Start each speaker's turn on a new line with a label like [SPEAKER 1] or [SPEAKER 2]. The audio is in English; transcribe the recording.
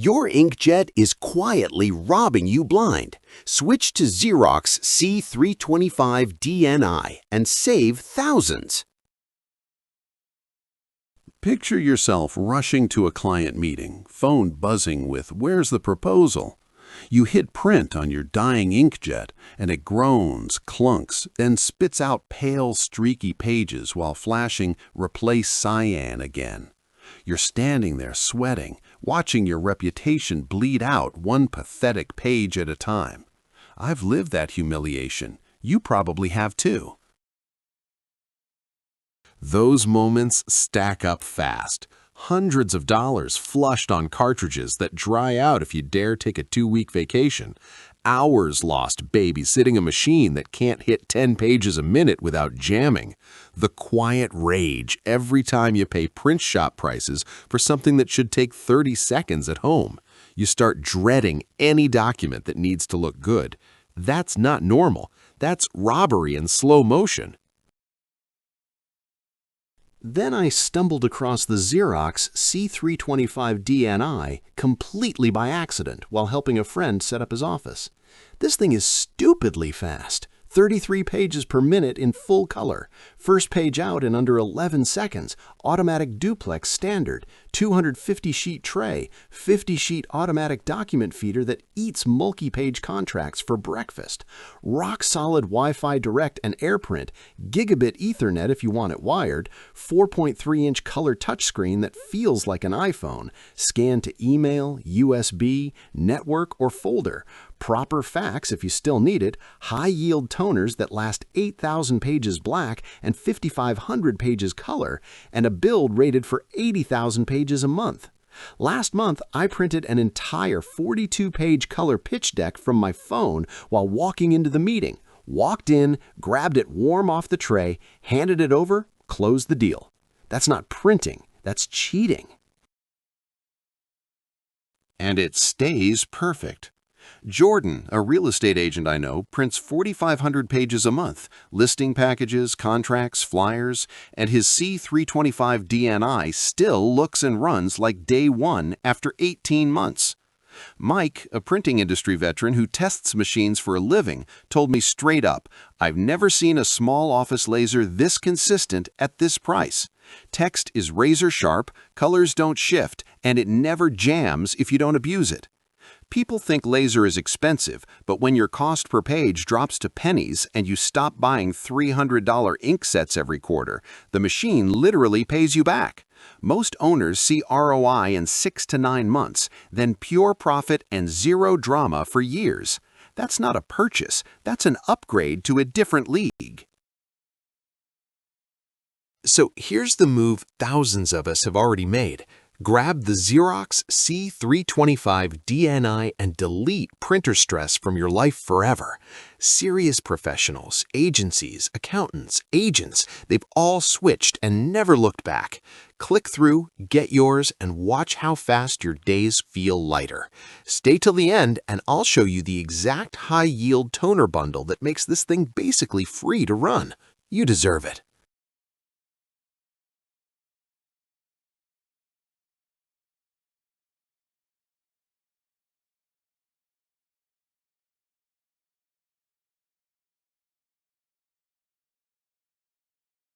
[SPEAKER 1] Your inkjet is quietly robbing you blind. Switch to Xerox C325dni and save thousands.
[SPEAKER 2] Picture yourself rushing to a client meeting, phone buzzing with "Where's the proposal?" You hit print on your dying inkjet, and it groans, clunks, then spits out pale, streaky pages while flashing "Replace cyan" again. You're standing there sweating, watching your reputation bleed out one pathetic page at a time. I've lived that humiliation. You probably have too. Those moments stack up fast. Hundreds of dollars flushed on cartridges that dry out if you dare take a 2-week vacation. Hours lost babysitting a machine that can't hit 10 pages a minute without jamming. The quiet rage every time you pay print shop prices for something that should take 30 seconds at home. You start dreading any document that needs to look good. That's not normal. That's robbery in slow motion.
[SPEAKER 1] Then I stumbled across the Xerox C325dni completely by accident while helping a friend set up his office. This thing is stupidly fast. 33 pages per minute in full color. First page out in under 11 seconds. Automatic duplex standard. 250-sheet tray. 50-sheet automatic document feeder that eats multi-page contracts for breakfast. Rock-solid Wi-Fi direct and AirPrint. Gigabit Ethernet if you want it wired. 4.3-inch color touchscreen that feels like an iPhone. Scan to email, USB, network, or folder. Proper fax if you still need it, high-yield toners that last 8,000 pages black and 5,500 pages color, and a build rated for 80,000 pages a month. Last month, I printed an entire 42-page color pitch deck from my phone while walking into the meeting. Walked in, grabbed it warm off the tray, handed it over, closed the deal. That's not printing, that's cheating.
[SPEAKER 2] And it stays perfect. Jordan, a real estate agent I know, prints 4,500 pages a month, listing packages, contracts, flyers, and his C325dni still looks and runs like day one after 18 months. Mike, a printing industry veteran who tests machines for a living, told me straight up, "I've never seen a small office laser this consistent at this price. Text is razor sharp, colors don't shift, and it never jams if you don't abuse it." People think laser is expensive, but when your cost per page drops to pennies and you stop buying $300 ink sets every quarter, the machine literally pays you back. Most owners see ROI in 6 to 9 months, then pure profit and zero drama for years. That's not a purchase, that's an upgrade to a different league.
[SPEAKER 3] So here's the move thousands of us have already made. Grab the Xerox C325dni and delete printer stress from your life forever. Serious professionals, agencies, accountants, agents, they've all switched and never looked back. Click through, get yours, and watch how fast your days feel lighter. Stay till the end and I'll show you the exact high-yield toner bundle that makes this thing basically free to run. You deserve it.